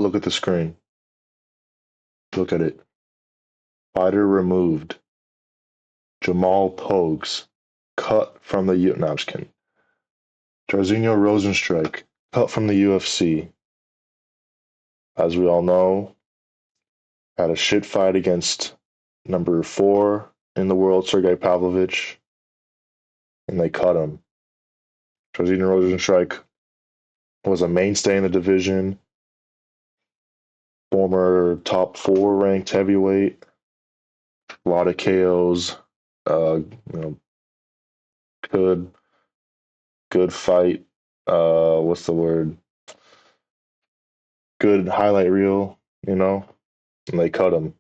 Look at the screen. Look at it. Fighter removed. Jamal Pogues cut from the U. No, I'm just kidding. Jairzinho Rozenstruik cut from the UFC. As we all know, had a shit fight against number 4 in the world, Sergey Pavlovich, and they cut him. Jairzinho Rozenstruik was a mainstay in the division, former top 4 ranked heavyweight, a lot of KOs, you know, good good fight. What's the word? Good highlight reel, you know, and they cut him.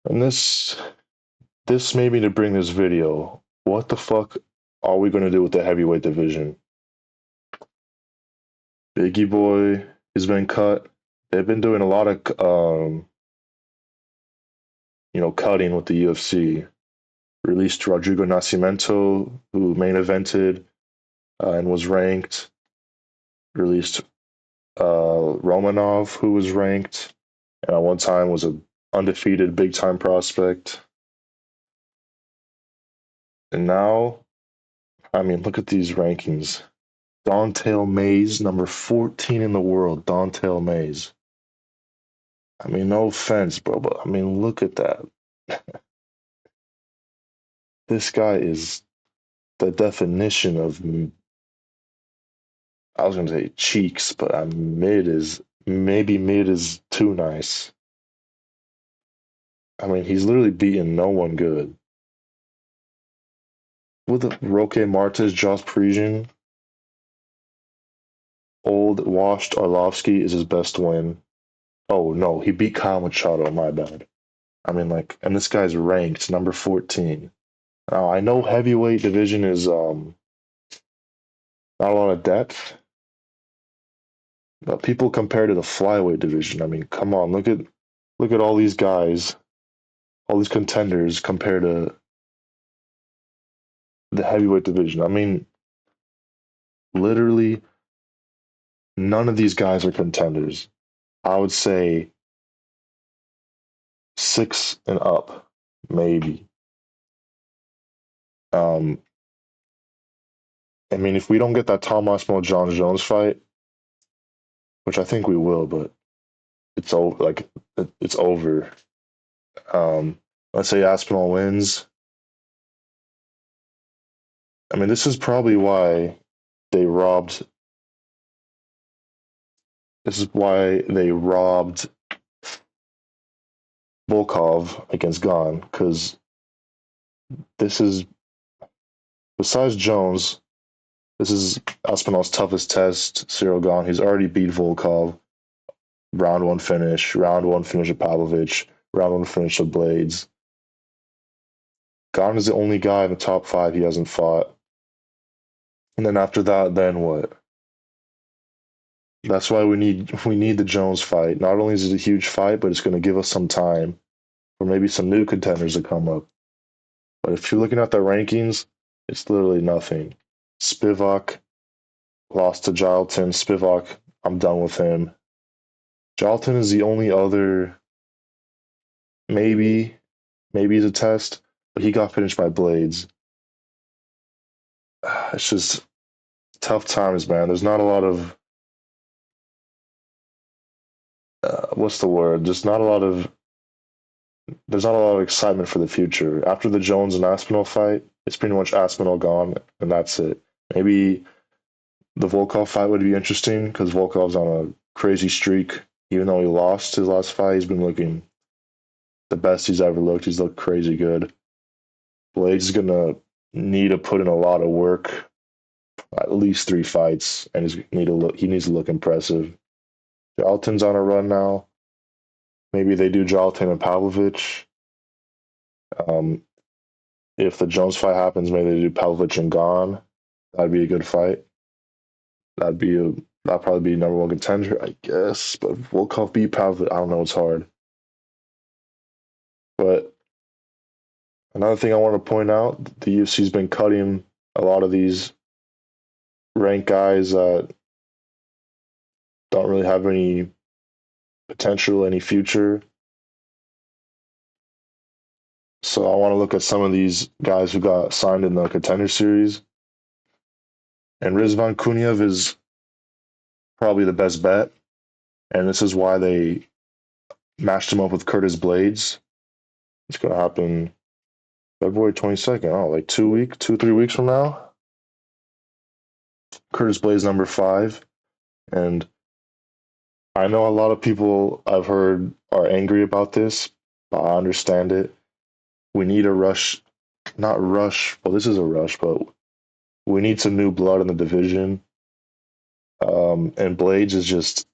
And this made me to bring this video. What the fuck are we gonna do with the heavyweight division? Biggie Boy has been cut. They've been doing a lot of cutting with the UFC. Released Rodrigo Nascimento, who main evented and was ranked. Released Romanov, who was ranked, and at one time was a undefeated big time prospect. And now, I mean, look at these rankings. Don'Tale Mayes, number 14 in the world. Don'Tale Mayes. I mean, no offense, bro, but I mean, look at that. This guy is the definition of, I was gonna say cheeks, but mid is too nice. I mean, he's literally beaten no one good. With Roque Martes, Josh Parisian, old washed Arlovsky is his best win. Oh no, he beat Kyle Machado. My bad. I mean, like, and this guy's ranked number 14. Now I know heavyweight division is not a lot of depth, but people compare to the flyweight division. I mean, come on, look at all these guys, all these contenders compared to the heavyweight division. I mean, literally none of these guys are contenders. I would say 6 and up, maybe. Um, I mean, if we don't get that Tom Aspinall John Jones fight, which I think we will, but it's over. Like it's over. Um, let's say Aspinall wins. I mean, this is probably why they robbed. This is why they robbed Volkov against Gon, because this is besides Jones, this is Aspinall's toughest test. Cyril Gahn, he's already beat Volkov. Round one finish of Pavlovich, round one finish of Blades. Gahn is the only guy in the top 5 he hasn't fought. And then after that, then what? That's why we need the Jones fight. Not only is it a huge fight, but it's going to give us some time for maybe some new contenders to come up. But if you're looking at the rankings, it's literally nothing. Spivak lost to Jalton. Spivak, I'm done with him. Jalton is the only other, maybe he's a test, but he got finished by Blades. It's just tough times, man. There's not a lot of what's the word? There's not a lot of excitement for the future. After the Jones and Aspinall fight, it's pretty much Aspinall gone, and that's it. Maybe the Volkov fight would be interesting because Volkov's on a crazy streak. Even though he lost his last fight, he's been looking the best he's ever looked. He's looked crazy good. Blades is gonna need to put in a lot of work, at least 3 fights, and he needs to look impressive. Jalton's on a run now. Maybe they do Jalton and Pavlovich. Um, if the Jones fight happens, maybe they do Pavlovich and Gon. That'd be a good fight. That'd probably be number 1 contender, I guess. But Volkov beat Pavlovich. I don't know. It's hard. But another thing I want to point out: the UFC's been cutting a lot of these ranked guys that don't really have any potential, any future. So I want to look at some of these guys who got signed in the contender series. And Rizvan Kunyev is probably the best bet. And this is why they matched him up with Curtis Blades. It's going to happen February 22nd. Oh, like 2 weeks, 3 weeks from now. Curtis Blades, number 5. And I know a lot of people I've heard are angry about this, but I understand it. We need a rush, not rush. Well, this is a rush, but we need some new blood in the division. And Blades is just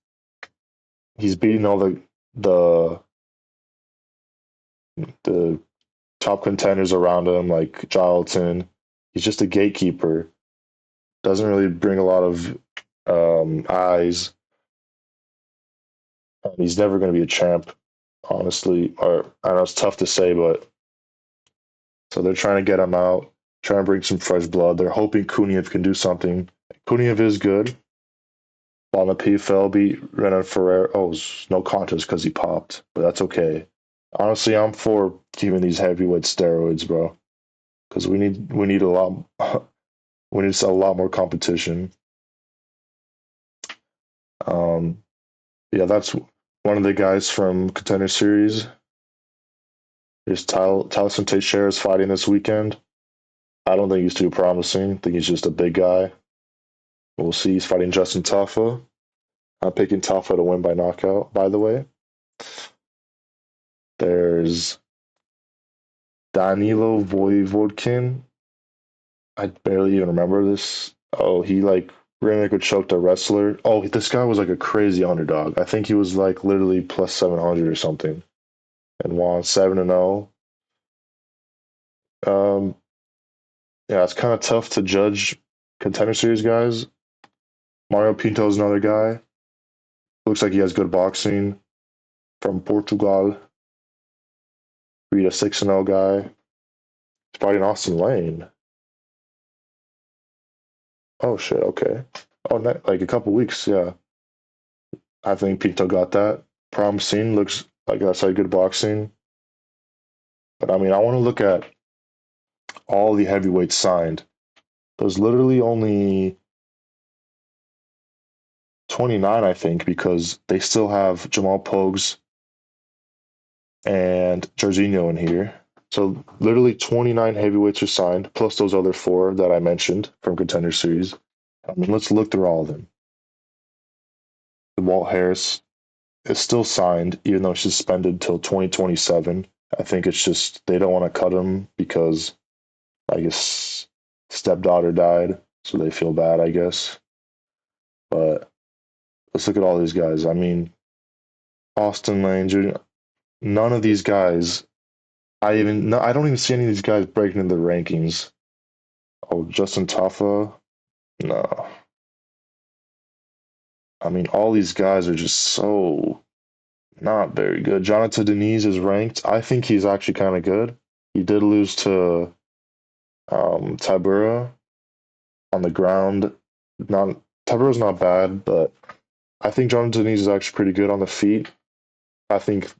he's beating all the the top contenders around him, like Charlton. He's just a gatekeeper. Doesn't really bring a lot of eyes. And he's never going to be a champ, honestly. Or I know it's tough to say, but so they're trying to get him out, trying to bring some fresh blood. They're hoping Kuniev can do something. Kuniev is good. On the PFL beat Renan Ferrer. Oh, it was no contest because he popped, but that's okay. Honestly, I'm for keeping these heavyweight steroids, bro, because we need a lot we need a lot more competition. Um, yeah, that's one of the guys from Contender Series. There's Tyson Teixeira is fighting this weekend. I don't think he's too promising. I think he's just a big guy. We'll see. He's fighting Justin Tafa. I'm picking Tafa to win by knockout, by the way. There's Danilo Voivodkin. I barely even remember this. Oh, he like ran like a choked a wrestler. Oh, this guy was like a crazy underdog. I think he was like literally plus 700 or something and won 7-0. Um, yeah, it's kind of tough to judge contender series guys. Mario Pinto is another guy. Looks like he has good boxing from Portugal. Beat a 6-0 guy. He's fighting Austin Lane. Oh shit. Okay. Oh, like a couple weeks. Yeah, I think Pinto got that. Promising. Looks like I said, good boxing. But I mean, I want to look at all the heavyweights signed. There's literally only 29, I think, because they still have Jamal Pogues and Jairzinho in here. So literally 29 heavyweights are signed, plus those other 4 that I mentioned from Contender Series. I mean, let's look through all of them. Walt Harris is still signed, even though he's suspended till 2027. I think it's just they don't want to cut him because I guess stepdaughter died, so they feel bad, I guess. But let's look at all these guys. I mean, Austin Lane, Jr. None of these guys. I don't even see any of these guys breaking into the rankings. Oh, Justin Tafa. No. I mean, all these guys are just so not very good. Jonathan Deniz is ranked. I think he's actually kind of good. He did lose to Tabura on the ground. Not Tabura's not bad, but I think Jonathan Deniz is actually pretty good on the feet. I think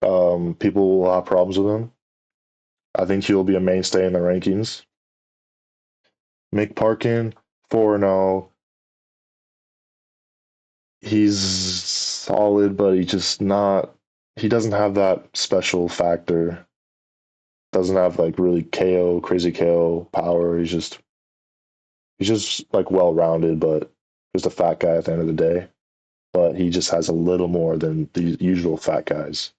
people will have problems with him. I think he'll be a mainstay in the rankings. Mick Parkin, 4-0. He's solid, but he's just not. He doesn't have that special factor. Doesn't have like really KO, crazy KO power. He's just like well rounded, but just a fat guy at the end of the day. But he just has a little more than the usual fat guys.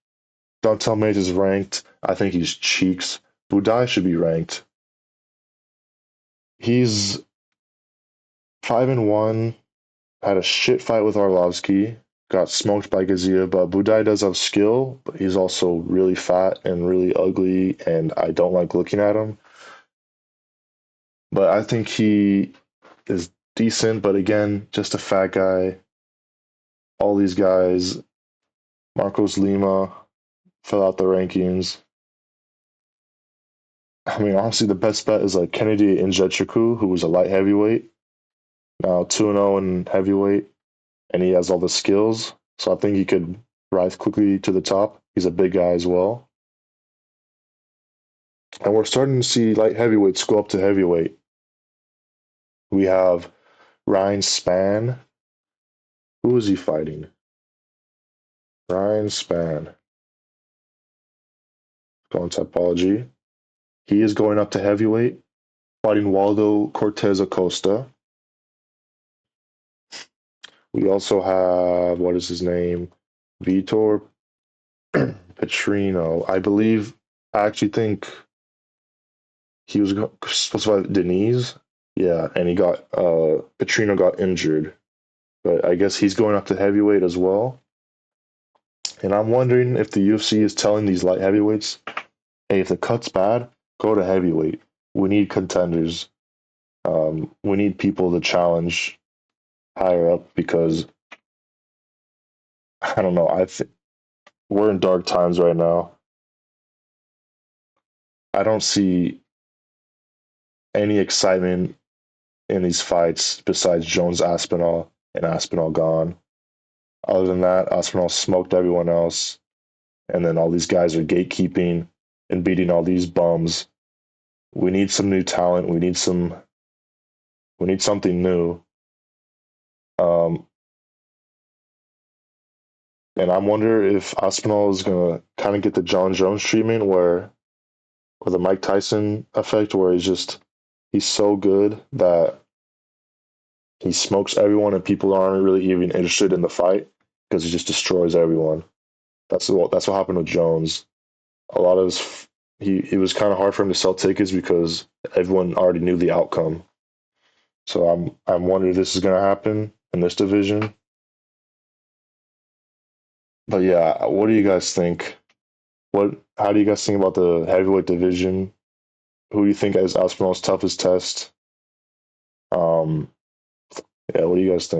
Dontel Mays is ranked. I think he's cheeks. Budai should be ranked. He's 5-1. Had a shit fight with Arlovsky. Got smoked by Gazia, but Budai does have skill, but he's also really fat and really ugly, and I don't like looking at him. But I think he is decent, but again, just a fat guy. All these guys, Marcos Lima, fill out the rankings. I mean, honestly, the best bet is like Kennedy Nzechukwu, who was a light heavyweight, now 2-0 in heavyweight. and he has all the skills. So I think he could rise quickly to the top. He's a big guy as well. And we're starting to see light heavyweights go up to heavyweight. We have Ryan Spann. Who is he fighting? Ryan Spann. Going typology. He is going up to heavyweight, fighting Waldo Cortez Acosta. We also have, what is his name? Vitor Petrino. I actually think he was supposed to fight Denise. Yeah, and Petrino got injured. But I guess he's going up to heavyweight as well. And I'm wondering if the UFC is telling these light heavyweights, hey, if the cut's bad, go to heavyweight. We need contenders. We need people to challenge higher up because I don't know. I think we're in dark times right now. I don't see any excitement in these fights besides Jones Aspinall and Aspinall gone. Other than that, Aspinall smoked everyone else, and then all these guys are gatekeeping and beating all these bums. We need some new talent. We need something new. Um, and I wonder if Aspinall is gonna kind of get the John Jones treatment, or the Mike Tyson effect, where he's so good that he smokes everyone, and people aren't really even interested in the fight because he just destroys everyone. That's what happened with Jones. A lot of his, he it was kind of hard for him to sell tickets because everyone already knew the outcome. So I'm wondering if this is going to happen in this division. But yeah, what do you guys think? How do you guys think about the heavyweight division? Who do you think is Aspinall's toughest test? Um, yeah, what do you guys think?